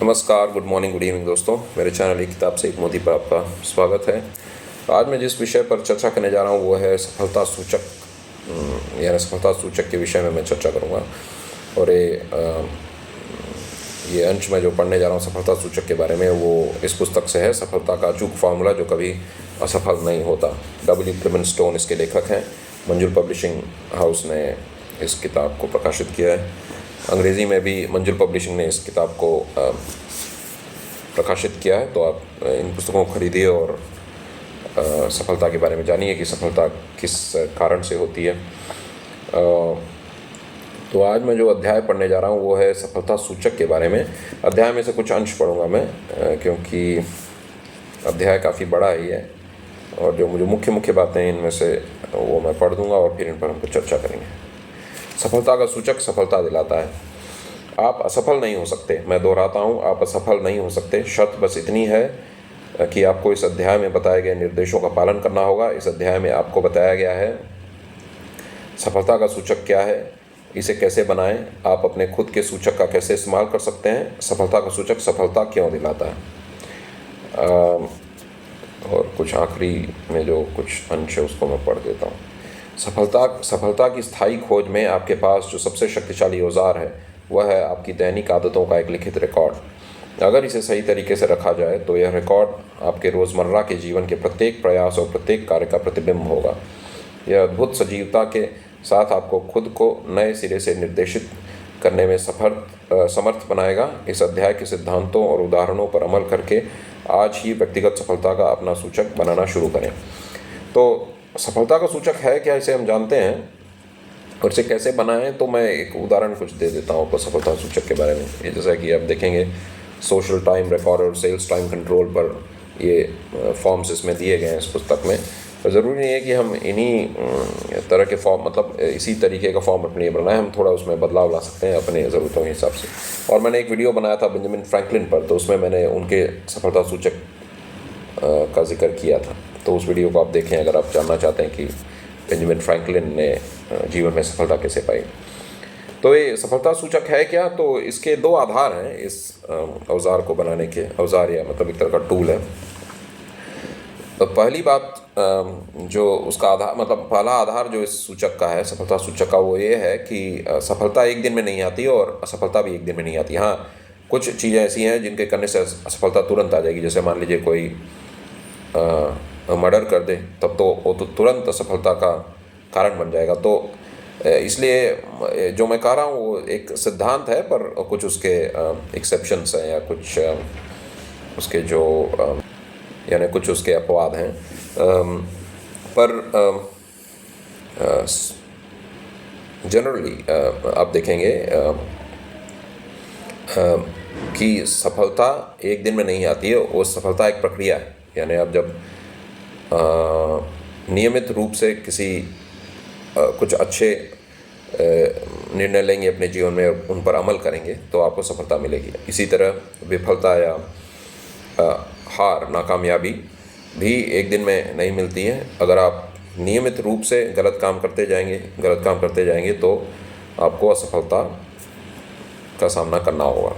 नमस्कार, good morning, good evening दोस्तों। मेरे चैनल एक किताब से एक मोती पर आपका स्वागत है। आज मैं जिस विषय पर चर्चा करने जा रहा हूँ वो है सफलता सूचक, यानी सफलता सूचक के विषय में मैं चर्चा करूँगा। और ये अंश मैं जो पढ़ने जा रहा हूँ सफलता सूचक के बारे में, वो इस पुस्तक से है, सफलता का अचूक फार्मूला जो कभी असफल नहीं होता। डब्ल्यू क्लेमेंट स्टोन इसके लेखक हैं। मंजुल पब्लिशिंग हाउस ने इस किताब को प्रकाशित किया है। अंग्रेज़ी में भी मंजुल पब्लिशिंग ने इस किताब को प्रकाशित किया है। तो आप इन पुस्तकों को खरीदिए और सफलता के बारे में जानिए कि सफलता किस कारण से होती है। तो आज मैं जो अध्याय पढ़ने जा रहा हूँ वो है सफलता सूचक के बारे में। अध्याय में से कुछ अंश पढ़ूँगा मैं, क्योंकि अध्याय काफ़ी बड़ा ही है और जो मुझे मुख्य बातें इनमें से वो मैं पढ़ दूँगा और फिर इन पर हम कुछ चर्चा करेंगे। सफलता का सूचक सफलता दिलाता है। आप असफल नहीं हो सकते। मैं दोहराता हूँ, आप असफल नहीं हो सकते। शर्त बस इतनी है कि आपको इस अध्याय में बताए गए निर्देशों का पालन करना होगा। इस अध्याय में आपको बताया गया है सफलता का सूचक क्या है, इसे कैसे बनाएं, आप अपने खुद के सूचक का कैसे इस्तेमाल कर सकते हैं, सफलता का सूचक सफलता क्यों दिलाता है। और कुछ आखिरी में जो कुछ अंश है उसको मैं पढ़ देता हूँ। सफलता की स्थायी खोज में आपके पास जो सबसे शक्तिशाली औजार है वह है आपकी दैनिक आदतों का एक लिखित रिकॉर्ड। अगर इसे सही तरीके से रखा जाए तो यह रिकॉर्ड आपके रोज़मर्रा के जीवन के प्रत्येक प्रयास और प्रत्येक कार्य का प्रतिबिंब होगा। यह अद्भुत सजीवता के साथ आपको खुद को नए सिरे से निर्देशित करने में समर्थ बनाएगा। इस अध्याय के सिद्धांतों और उदाहरणों पर अमल करके आज ही व्यक्तिगत सफलता का अपना सूचक बनाना शुरू करें। तो सफलता का सूचक है क्या, इसे हम जानते हैं और इसे कैसे बनाएं। तो मैं एक उदाहरण कुछ दे देता हूँ आपको सफलता सूचक के बारे में। ये जैसा कि आप देखेंगे सोशल टाइम रिकॉर्ड और सेल्स टाइम कंट्रोल पर ये फॉर्म्स इसमें दिए गए हैं इस पुस्तक में। और ज़रूरी नहीं है कि हम इन्हीं तरह के फॉर्म, मतलब इसी तरीके का फॉर्म अपने लिए बनाएं। हम थोड़ा उसमें बदलाव ला सकते हैं अपने ज़रूरतों के हिसाब से। और मैंने एक वीडियो बनाया था बेंजामिन फ्रैंकलिन पर, तो उसमें मैंने उनके सफलता सूचक का जिक्र किया था। तो उस वीडियो को आप देखें अगर आप जानना चाहते हैं कि बेंजामिन फ्रैंकलिन ने जीवन में सफलता कैसे पाई। तो ये सफलता सूचक है क्या, तो इसके दो आधार हैं इस औजार को बनाने के। औजार या मतलब एक तरह का टूल है। तो पहली बात जो उसका आधार, मतलब पहला आधार जो इस सूचक का है, सफलता सूचक का, वो ये है कि सफलता एक दिन में नहीं आती और असफलता भी एक दिन में नहीं आती। हाँ, कुछ चीज़ें ऐसी हैं जिनके करने से असफलता तुरंत आ जाएगी। जैसे मान लीजिए कोई मर्डर कर दे, तब तो वो तो तुरंत असफलता का कारण बन जाएगा। तो इसलिए जो मैं कह रहा हूँ वो एक सिद्धांत है, पर कुछ उसके एक्सेप्शंस हैं या कुछ उसके जो यानी कुछ उसके अपवाद हैं। पर जनरली आप देखेंगे कि सफलता एक दिन में नहीं आती है। वो सफलता एक प्रक्रिया है। यानी आप जब नियमित रूप से किसी कुछ अच्छे निर्णय लेंगे अपने जीवन में, उन पर अमल करेंगे तो आपको सफलता मिलेगी। इसी तरह विफलता या हार, नाकामयाबी भी एक दिन में नहीं मिलती है। अगर आप नियमित रूप से गलत काम करते जाएंगे तो आपको असफलता का सामना करना होगा।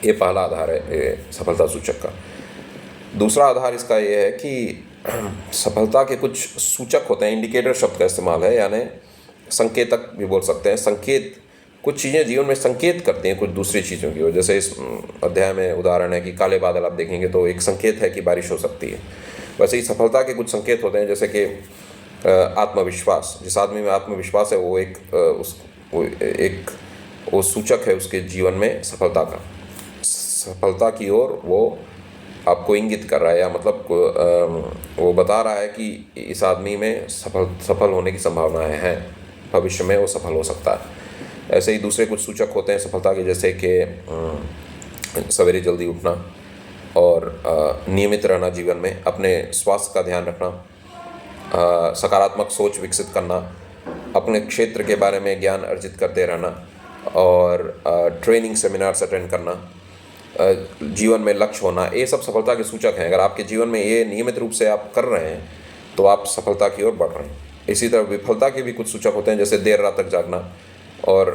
ये पहला आधार है सफलता सूचक का। दूसरा आधार इसका ये है कि सफलता के कुछ सूचक होते हैं। इंडिकेटर शब्द का इस्तेमाल है, यानी संकेतक भी बोल सकते हैं। संकेत, कुछ चीज़ें जीवन में संकेत करती हैं कुछ दूसरी चीज़ों की। जैसे इस अध्याय में उदाहरण है कि काले बादल आप देखेंगे तो एक संकेत है कि बारिश हो सकती है। वैसे ही सफलता के कुछ संकेत होते हैं, जैसे कि आत्मविश्वास। जिस आदमी में आत्मविश्वास है वो सूचक है उसके जीवन में सफलता की ओर वो आपको इंगित कर रहा है, या मतलब वो बता रहा है कि इस आदमी में सफल होने की संभावनाएं हैं, भविष्य में वो सफल हो सकता है। ऐसे ही दूसरे कुछ सूचक होते हैं सफलता के, जैसे कि सवेरे जल्दी उठना और नियमित रहना, जीवन में अपने स्वास्थ्य का ध्यान रखना, सकारात्मक सोच विकसित करना, अपने क्षेत्र के बारे में ज्ञान अर्जित करते रहना और ट्रेनिंग सेमिनार्स अटेंड करना, जीवन में लक्ष्य होना। ये सब सफलता के सूचक हैं। अगर आपके जीवन में ये नियमित रूप से आप कर रहे हैं तो आप सफलता की ओर बढ़ रहे हैं। इसी तरह विफलता के भी कुछ सूचक होते हैं, जैसे देर रात तक जागना और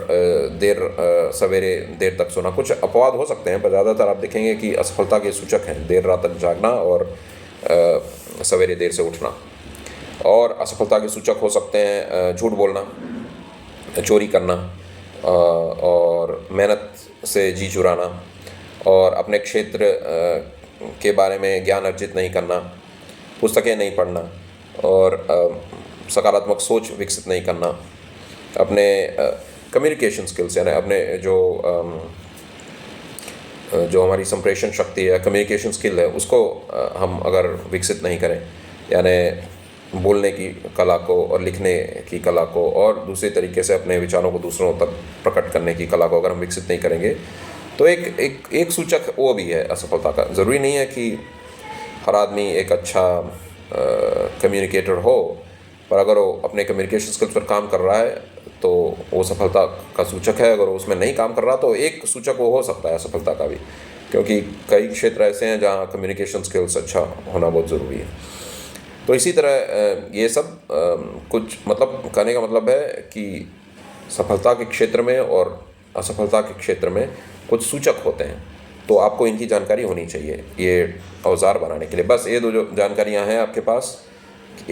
सवेरे देर तक सोना। कुछ अपवाद हो सकते हैं, पर ज़्यादातर आप देखेंगे कि असफलता के सूचक हैं देर रात तक जागना और सवेरे देर से उठना। और असफलता के सूचक हो सकते हैं झूठ बोलना, चोरी करना, और मेहनत से जी चुराना, और अपने क्षेत्र के बारे में ज्ञान अर्जित नहीं करना, पुस्तकें नहीं पढ़ना, और सकारात्मक सोच विकसित नहीं करना, अपने कम्युनिकेशन स्किल्स यानी अपने जो हमारी संप्रेषण शक्ति है, कम्युनिकेशन स्किल है, उसको हम अगर विकसित नहीं करें, यानी बोलने की कला को और लिखने की कला को और दूसरे तरीके से अपने विचारों को दूसरों तक प्रकट करने की कला को अगर हम विकसित नहीं करेंगे, तो एक सूचक वो भी है असफलता का। ज़रूरी नहीं है कि हर आदमी एक अच्छा कम्युनिकेटर हो, पर अगर वो अपने कम्युनिकेशन स्किल्स पर काम कर रहा है तो वो सफलता का सूचक है। अगर वो उसमें नहीं काम कर रहा तो एक सूचक वो हो सकता है असफलता का भी, क्योंकि कई क्षेत्र ऐसे हैं जहाँ कम्युनिकेशन स्किल्स अच्छा होना बहुत ज़रूरी है। तो इसी तरह ये सब कुछ मतलब कहने का मतलब है कि सफलता के क्षेत्र में और असफलता के क्षेत्र में कुछ सूचक होते हैं, तो आपको इनकी जानकारी होनी चाहिए ये औजार बनाने के लिए। बस ये दो जो जानकारियाँ हैं आपके पास,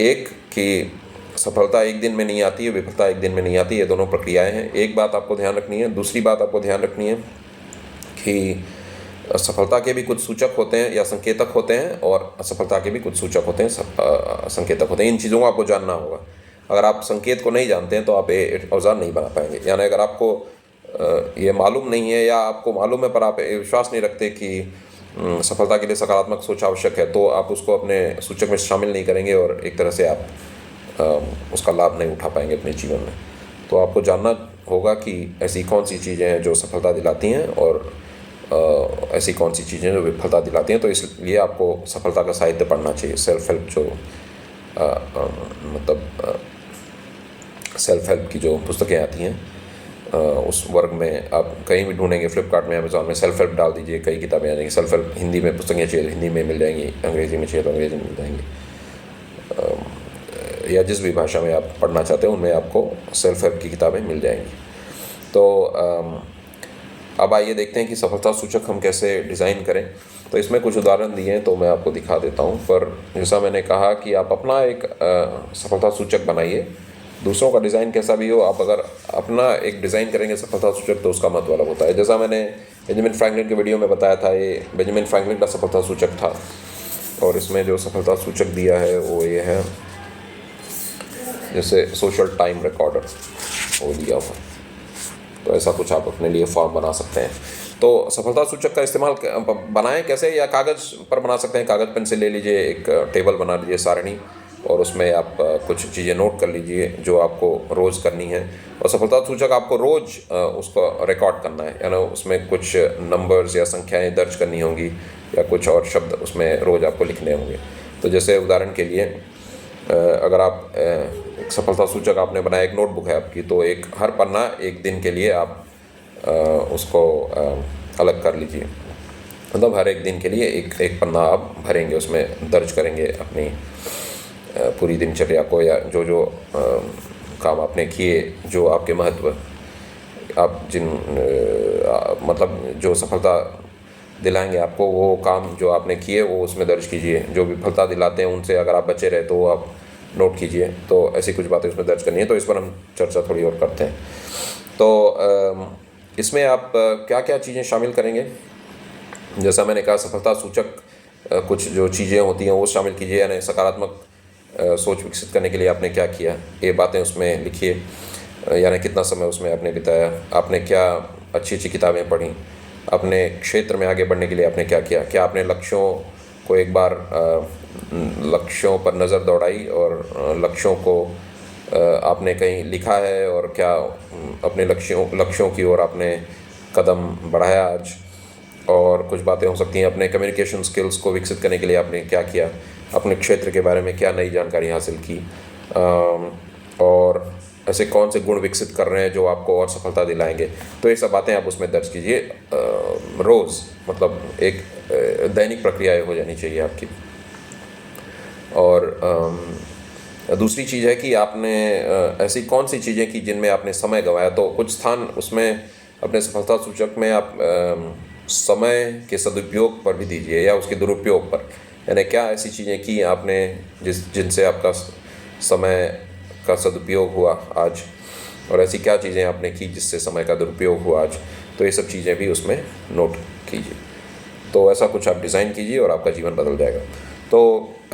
एक कि सफलता एक दिन में नहीं आती है, विफलता एक दिन में नहीं आती, ये दोनों प्रक्रियाएं हैं। एक बात आपको ध्यान रखनी है। दूसरी बात आपको ध्यान रखनी है कि सफलता के भी कुछ सूचक होते हैं या संकेतक होते हैं, और असफलता के भी कुछ सूचक होते हैं, संकेतक होते हैं। इन चीज़ों को आपको जानना होगा। अगर आप संकेत को नहीं जानते हैं तो आप ये औजार नहीं बना पाएंगे। यानी अगर आपको ये मालूम नहीं है, या आपको मालूम है पर आप विश्वास नहीं रखते कि सफलता के लिए सकारात्मक सोच आवश्यक है, तो आप उसको अपने सूचक में शामिल नहीं करेंगे और एक तरह से आप उसका लाभ नहीं उठा पाएंगे अपने जीवन में। तो आपको जानना होगा कि ऐसी कौन सी चीज़ें हैं जो सफलता दिलाती हैं और ऐसी कौन सी चीज़ें जो विफलता दिलाती हैं। तो इसलिए आपको सफलता का साहित्य पढ़ना चाहिए। सेल्फ हेल्प जो मतलब सेल्फ हेल्प की जो पुस्तकें आती हैं उस वर्ग में आप कहीं भी ढूंढेंगे, फ्लिपकार्ट में, अमेज़ॉन में सेल्फ हेल्प डाल दीजिए, कई किताबें आ जाएंगी। सेल्फ हेल्प हिंदी में पुस्तकें चाहिए हिंदी में मिल जाएंगी, अंग्रेज़ी में चाहिए तो अंग्रेज़ी में मिल जाएंगी, या जिस भी भाषा में आप पढ़ना चाहते हैं उनमें आपको सेल्फ हेल्प की किताबें मिल जाएंगी। तो अब आइए देखते हैं कि सफलता सूचक हम कैसे डिज़ाइन करें। तो इसमें कुछ उदाहरण दिए हैं तो मैं आपको दिखा देता हूं। पर जैसा मैंने कहा कि आप अपना एक सफलता सूचक बनाइए। दूसरों का डिज़ाइन कैसा भी हो, आप अगर अपना एक डिज़ाइन करेंगे सफलता सूचक तो उसका महत्व अलग होता है। जैसा मैंने बेंजामिन फ्रैंकलिन के वीडियो में बताया था, ये बेंजामिन फ्रैंकलिन का सफलता सूचक था, और इसमें जो सफलता सूचक दिया है वो ये है, जैसे सोशल टाइम रिकॉर्डर वो दिया हुआ। तो ऐसा कुछ आप अपने लिए फॉर्म बना सकते हैं। तो सफलता सूचक का इस्तेमाल बनाएं कैसे, या कागज़ पर बना सकते हैं। कागज़ पेन से ले लीजिए, एक टेबल बना लीजिए, सारणी, और उसमें आप कुछ चीज़ें नोट कर लीजिए जो आपको रोज़ करनी है। और सफलता सूचक आपको रोज़ उसको रिकॉर्ड करना है, यानी उसमें कुछ नंबर्स या संख्याएं दर्ज करनी होंगी, या कुछ और शब्द उसमें रोज़ आपको लिखने होंगे। तो जैसे उदाहरण के लिए अगर आप एक सफलता सूचक आपने बनाया, एक नोटबुक है आपकी, तो एक हर पन्ना एक दिन के लिए आप उसको अलग कर लीजिए। मतलब हर एक दिन के लिए एक पन्ना आप भरेंगे, उसमें दर्ज करेंगे अपनी पूरी दिनचर्या को, या जो जो काम आपने किए, जो आपके महत्व आप जिन मतलब जो सफलता दिलाएंगे आपको, वो काम जो आपने किए वो उसमें दर्ज कीजिए। जो विफलता दिलाते हैं उनसे अगर आप बचे रहे तो वो आप नोट कीजिए। तो ऐसी कुछ बातें उसमें दर्ज करनी है। तो इस पर हम चर्चा थोड़ी और करते हैं। तो इसमें आप क्या क्या चीज़ें शामिल करेंगे, जैसा मैंने कहा सफलता सूचक कुछ जो चीज़ें होती हैं वो शामिल कीजिए। यानी सकारात्मक सोच विकसित करने के लिए आपने क्या किया, ये बातें उसमें लिखिए। यानी कितना समय उसमें आपने बिताया, आपने क्या अच्छी अच्छी किताबें पढ़ी, अपने क्षेत्र में आगे बढ़ने के लिए आपने क्या किया, क्या आपने लक्ष्यों को एक बार लक्ष्यों पर नज़र दौड़ाई और लक्ष्यों को आपने कहीं लिखा है, और क्या अपने लक्ष्यों की ओर आपने कदम बढ़ाया आज। और कुछ बातें हो सकती हैं अपने कम्युनिकेशन स्किल्स को विकसित करने के लिए आपने क्या किया, अपने क्षेत्र के बारे में क्या नई जानकारी हासिल की, और ऐसे कौन से गुण विकसित कर रहे हैं जो आपको और सफलता दिलाएंगे। तो ये सब बातें आप उसमें दर्ज कीजिए रोज़, मतलब एक दैनिक प्रक्रिया हो जानी चाहिए आपकी। और दूसरी चीज़ है कि आपने ऐसी कौन सी चीज़ें की जिनमें आपने समय गंवाया, तो कुछ स्थान उसमें अपने सफलता सूचक में आप समय के सदुपयोग पर भी दीजिए या उसके दुरुपयोग पर, यानी क्या ऐसी चीज़ें की आपने जिनसे आपका समय का सदुपयोग हुआ आज, और ऐसी क्या चीज़ें आपने की जिससे समय का दुरुपयोग हुआ आज, तो ये सब चीज़ें भी उसमें नोट कीजिए। तो ऐसा कुछ आप डिज़ाइन कीजिए और आपका जीवन बदल जाएगा। तो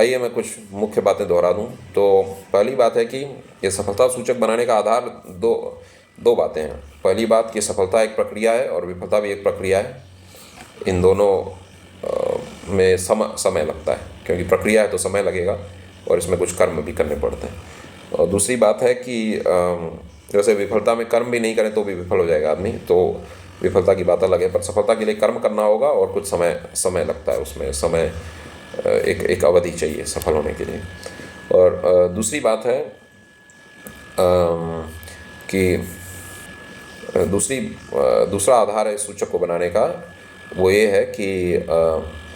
आइए मैं कुछ मुख्य बातें दोहरा दूं। तो पहली बात है कि ये सफलता सूचक बनाने का आधार दो बातें हैं। पहली बात कि सफलता एक प्रक्रिया है और विफलता भी एक प्रक्रिया है। इन दोनों में समय लगता है, क्योंकि प्रक्रिया है तो समय लगेगा और इसमें कुछ कर्म भी करने पड़ते हैं। और दूसरी बात है कि जैसे विफलता में कर्म भी नहीं करें तो भी विफल हो जाएगा आदमी, तो विफलता की बात अलग है, पर सफलता के लिए कर्म करना होगा और कुछ समय लगता है, उसमें समय एक अवधि चाहिए सफल होने के लिए। और दूसरी बात है कि दूसरा आधार है सूचक को बनाने का, वो ये है कि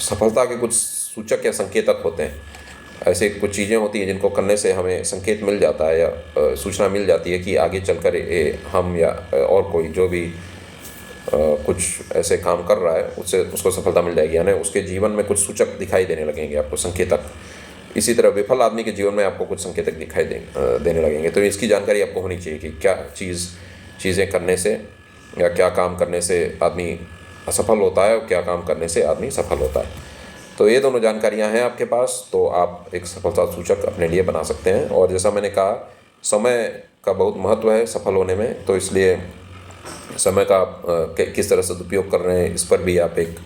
सफलता के कुछ सूचक या संकेतक होते हैं। ऐसे कुछ चीज़ें होती हैं जिनको करने से हमें संकेत मिल जाता है या सूचना मिल जाती है कि आगे चलकर हम या और कोई जो भी कुछ ऐसे काम कर रहा है उसको सफलता मिल जाएगी, यानी उसके जीवन में कुछ सूचक दिखाई देने लगेंगे आपको, संकेतक। इसी तरह विफल आदमी के जीवन में आपको कुछ संकेतक दिखाई देने लगेंगे। तो इसकी जानकारी आपको होनी चाहिए कि क्या चीज़ें करने से या क्या काम करने से आदमी असफल होता है और क्या काम करने से आदमी सफल होता है। तो ये दोनों जानकारियां हैं आपके पास, तो आप एक सफलता सूचक अपने लिए बना सकते हैं। और जैसा मैंने कहा, समय का बहुत महत्व है सफल होने में, तो इसलिए समय का किस तरह से सदुपयोग कर रहे हैं इस पर भी आप एक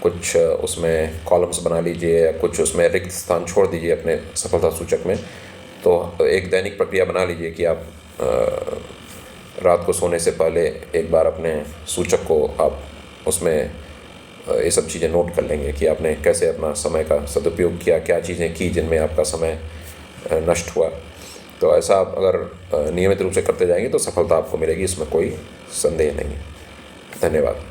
कुछ उसमें कॉलम्स बना लीजिए या कुछ उसमें रिक्त स्थान छोड़ दीजिए अपने सफलता सूचक में। तो एक दैनिक प्रक्रिया बना लीजिए कि आप रात को सोने से पहले एक बार अपने सूचक को आप उसमें ये सब चीज़ें नोट कर लेंगे कि आपने कैसे अपना समय का सदुपयोग किया, क्या चीज़ें की जिनमें आपका समय नष्ट हुआ। तो ऐसा आप अगर नियमित रूप से करते जाएंगे तो सफलता आपको मिलेगी, इसमें कोई संदेह नहीं है। धन्यवाद।